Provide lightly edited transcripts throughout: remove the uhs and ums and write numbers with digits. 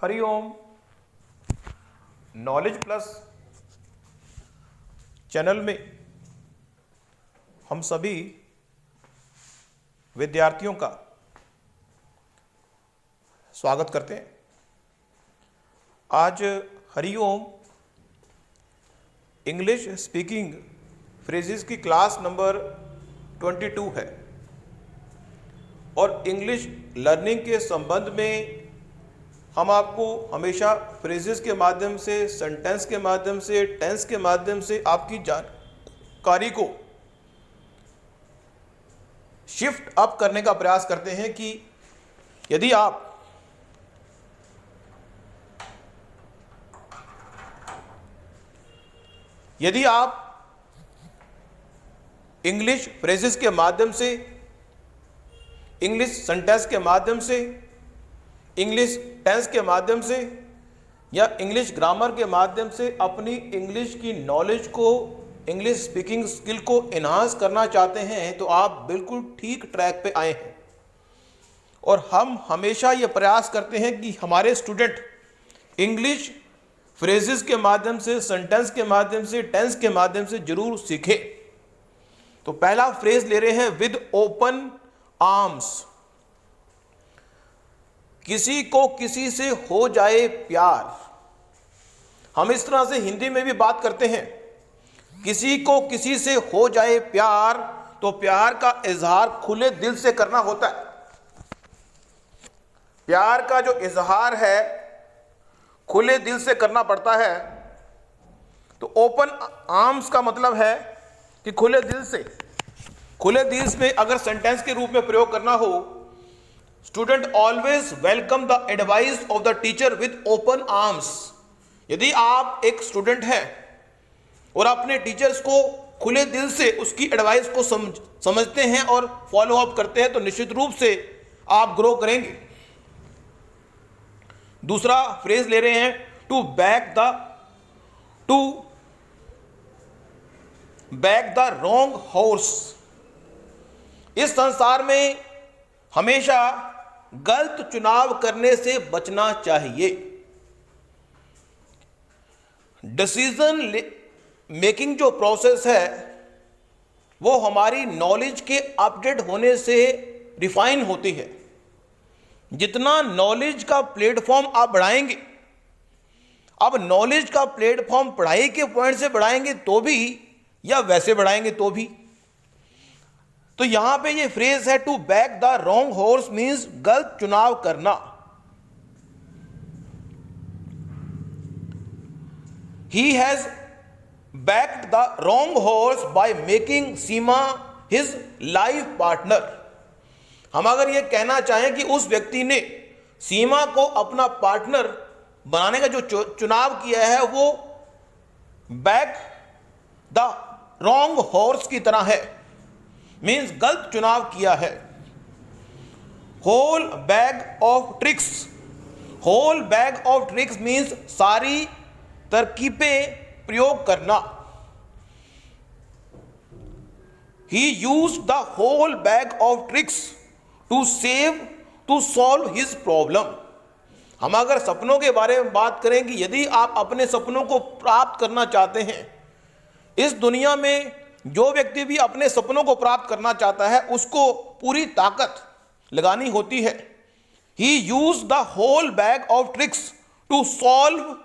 Hariom. Knowledge plus channel में हम सभी विद्यार्थियों का स्वागत करते हैं। आज हरिओम इंग्लिश स्पीकिंग फ्रेजेस की क्लास नंबर 22 है और इंग्लिश लर्निंग के संबंध में हम आपको हमेशा फ्रेजेस के माध्यम से, सेंटेंस के माध्यम से, टेंस के माध्यम से आपकी जानकारी को शिफ्ट अप करने का प्रयास करते हैं कि यदि आप इंग्लिश फ्रेजेस के माध्यम से, इंग्लिश सेंटेंस के माध्यम से, इंग्लिश टेंस के माध्यम से या इंग्लिश ग्रामर के माध्यम से अपनी इंग्लिश की नॉलेज को, इंग्लिश स्पीकिंग स्किल को एनहांस करना चाहते हैं तो आप बिल्कुल ठीक ट्रैक पे आए हैं। और हम हमेशा ये प्रयास करते हैं कि हमारे स्टूडेंट इंग्लिश फ्रेजेस के माध्यम से, सेंटेंस के माध्यम से, टेंस के माध्यम से जरूर सीखें। तो पहला फ्रेज ले रहे हैं, विद ओपन आर्म्स। किसी को किसी से हो जाए प्यार। हम इस तरह से हिंदी में भी बात करते हैं, किसी को किसी से हो जाए प्यार, तो प्यार का इजहार खुले दिल से करना होता है। प्यार का जो इजहार है खुले दिल से करना पड़ता है। तो ओपन आर्म्स का मतलब है कि खुले दिल से, खुले दिल में अगर सेंटेंस के रूप में प्रयोग करना हो, student always welcome the advice of the teacher with open arms. यदि आप एक स्टूडेंट हैं और अपने टीचर्स को खुले दिल से उसकी एडवाइस को समझते हैं और फॉलो अप करते हैं तो निश्चित रूप से आप ग्रो करेंगे। दूसरा फ्रेज ले रहे हैं, to back the wrong horse. इस संसार में हमेशा गलत चुनाव करने से बचना चाहिए। डिसीजन मेकिंग जो प्रोसेस है वो हमारी नॉलेज के अपडेट होने से रिफाइन होती है। जितना नॉलेज का प्लेटफॉर्म आप बढ़ाएंगे, अब नॉलेज का प्लेटफॉर्म पढ़ाई के पॉइंट से बढ़ाएंगे तो भी या वैसे बढ़ाएंगे तो भी। तो यहां पे ये फ्रेज है, to back the wrong horse means गलत चुनाव करना। He has backed the wrong horse by making Seema his life partner. हम अगर ये कहना चाहें कि उस व्यक्ति ने सीमा को अपना पार्टनर बनाने का जो चुनाव किया है वो बैक द रॉन्ग हॉर्स की तरह है, मीन्स गलत चुनाव किया है। Whole bag of tricks. Whole bag of tricks means सारी तरकीबें प्रयोग करना। He used the whole bag of tricks to solve his problem. हम अगर सपनों के बारे में बात करें कि यदि आप अपने सपनों को प्राप्त करना चाहते हैं, इस दुनिया में जो व्यक्ति भी अपने सपनों को प्राप्त करना चाहता है उसको पूरी ताकत लगानी होती है। He use the whole bag of tricks to solve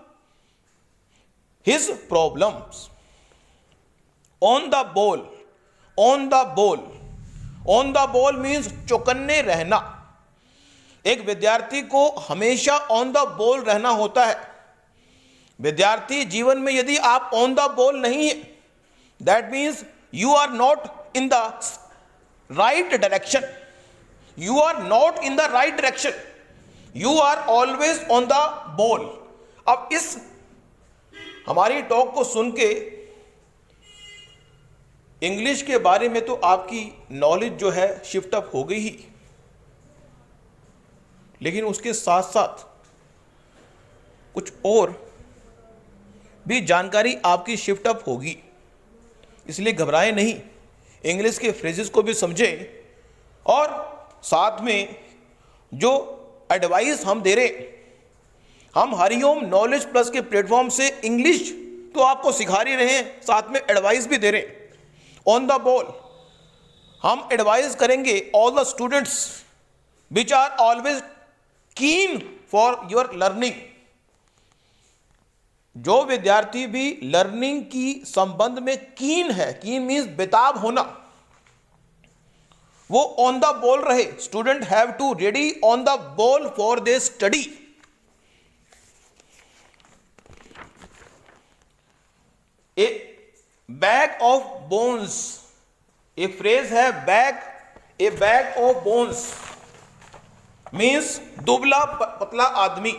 his problems. On the ball. On the ball. On the ball means चौकन्ने रहना। एक विद्यार्थी को हमेशा ऑन द बॉल रहना होता है। विद्यार्थी जीवन में यदि आप ऑन द बॉल नहीं है, that means you are not in the right direction. You are not in the right direction. You are always on the ball. अब इस हमारी टॉक को सुन के इंग्लिश के बारे में तो आपकी नॉलेज जो है शिफ्ट अप हो गई ही, लेकिन उसके साथ साथ कुछ और भी जानकारी आपकी शिफ्ट अप होगी। इसलिए घबराएं नहीं, इंग्लिश के फ्रेजेस को भी समझें और साथ में जो एडवाइस हम दे रहे हम हरिओम नॉलेज प्लस के प्लेटफॉर्म से इंग्लिश तो आपको सिखा ही रहे हैं, साथ में एडवाइस भी दे रहे हैं। ऑन द बॉल हम एडवाइस करेंगे all the students which are always keen for your learning. जो विद्यार्थी भी लर्निंग की संबंध में कीन है, कीन मीन्स बेताब होना, वो ऑन द बॉल रहे। Student have to ready on the ball for the study. A bag of bones, एक फ्रेज है bag, a bag of bones means दुबला पतला आदमी।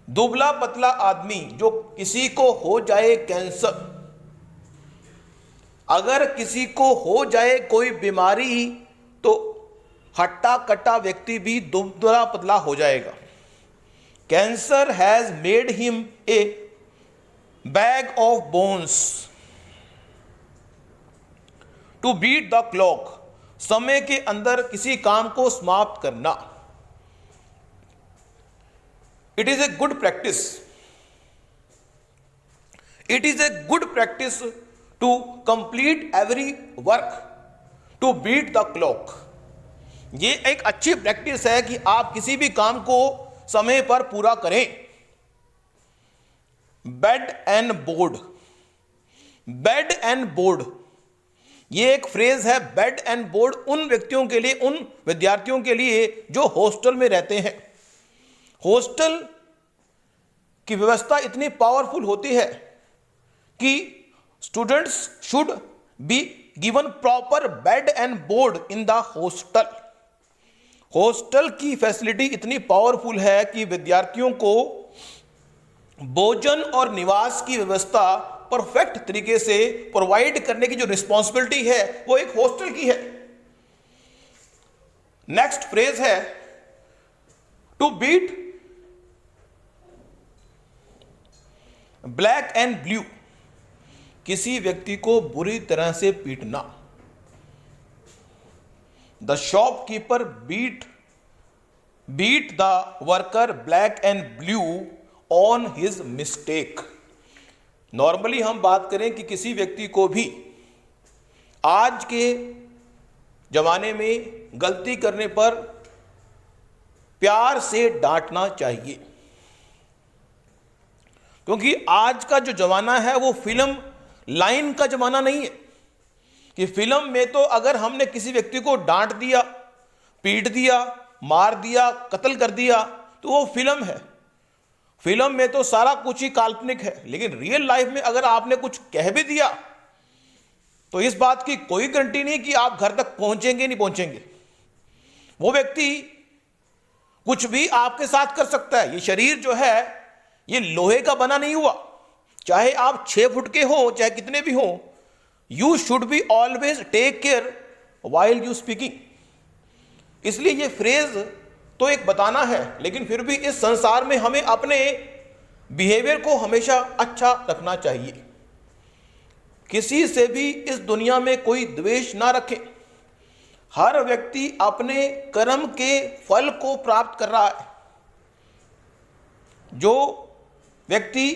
दुबला पतला आदमी जो किसी को हो जाए कैंसर, अगर किसी को हो जाए कोई बीमारी तो हट्टा कट्टा व्यक्ति भी दुबला पतला हो जाएगा। Cancer has made him a bag of bones to beat the clock, समय के अंदर किसी काम को समाप्त करना। It is a good practice, it is a good practice to complete every work to beat the clock. ये एक अच्छी प्रैक्टिस है कि आप किसी भी काम को समय पर पूरा करें। Bed and board, bed and board ये एक फ्रेज है। बेड एंड बोर्ड उन व्यक्तियों के लिए, उन विद्यार्थियों के लिए जो हॉस्टल में रहते हैं। हॉस्टल की व्यवस्था इतनी पावरफुल होती है कि students should be given proper bed and board in the hostel. Hostel की फैसिलिटी इतनी पावरफुल है कि विद्यार्थियों को भोजन और निवास की व्यवस्था परफेक्ट तरीके से प्रोवाइड करने की जो रिस्पॉन्सिबिलिटी है वो एक हॉस्टल की है। नेक्स्ट फ्रेज है to beat black and blue, किसी व्यक्ति को बुरी तरह से पीटना। The shopkeeper beat the worker black and blue on his mistake. Normally हम बात करें कि किसी व्यक्ति को भी आज के जमाने में गलती करने पर प्यार से डांटना चाहिए, क्योंकि आज का जो जमाना है वो फिल्म लाइन का जमाना नहीं है कि फिल्म में तो अगर हमने किसी व्यक्ति को डांट दिया, पीट दिया, मार दिया, कत्ल कर दिया तो वो फिल्म है। फिल्म में तो सारा कुछ ही काल्पनिक है, लेकिन रियल लाइफ में अगर आपने कुछ कह भी दिया तो इस बात की कोई गारंटी नहीं कि आप घर तक पहुंचेंगे नहीं पहुंचेंगे। वो व्यक्ति कुछ भी आपके साथ कर सकता है। ये शरीर जो है ये लोहे का बना नहीं हुआ, चाहे आप 6 फुट के हो चाहे कितने भी हो। You should be always take care while you speaking. इसलिए ये फ्रेज तो एक बताना है, लेकिन फिर भी इस संसार में हमें अपने बिहेवियर को हमेशा अच्छा रखना चाहिए। किसी से भी इस दुनिया में कोई द्वेष ना रखें। हर व्यक्ति अपने कर्म के फल को प्राप्त कर रहा है। जो व्यक्ति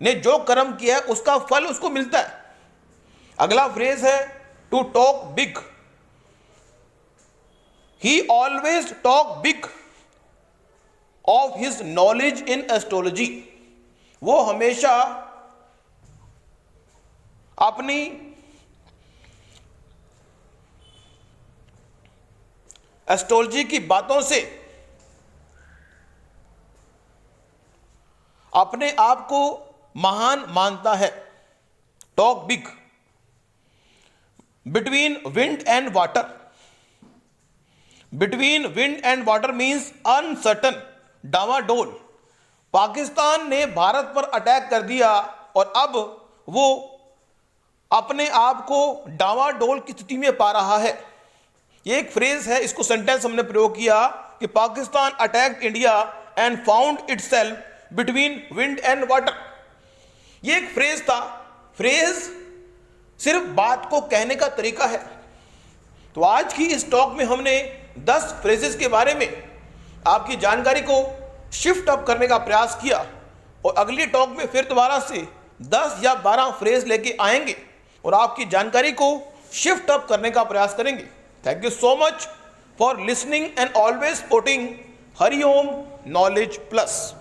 ने जो कर्म किया है उसका फल उसको मिलता है। अगला फ्रेज है to talk big. He always talk big of his knowledge in astrology. वो हमेशा अपनी एस्ट्रोलॉजी की बातों से अपने आप को महान मानता है। Talk big. Between wind and water, between wind and water means uncertain, डावाडोल। पाकिस्तान ने भारत पर अटैक कर दिया और अब वो अपने आप को डावाडोल की स्थिति में पा रहा है। ये एक फ्रेज है, इसको सेंटेंस हमने प्रयोग किया कि Pakistan attacked India and found itself between wind and water. ये एक फ्रेज था। फ्रेज सिर्फ बात को कहने का तरीका है। तो आज की इस टॉक में हमने 10 फ्रेजेस के बारे में आपकी जानकारी को शिफ्ट अप करने का प्रयास किया और अगली टॉक में फिर दोबारा से 10 या 12 फ्रेज लेके आएंगे और आपकी जानकारी को शिफ्ट अप करने का प्रयास करेंगे। Thank you so much for listening and always supporting Hariom knowledge plus.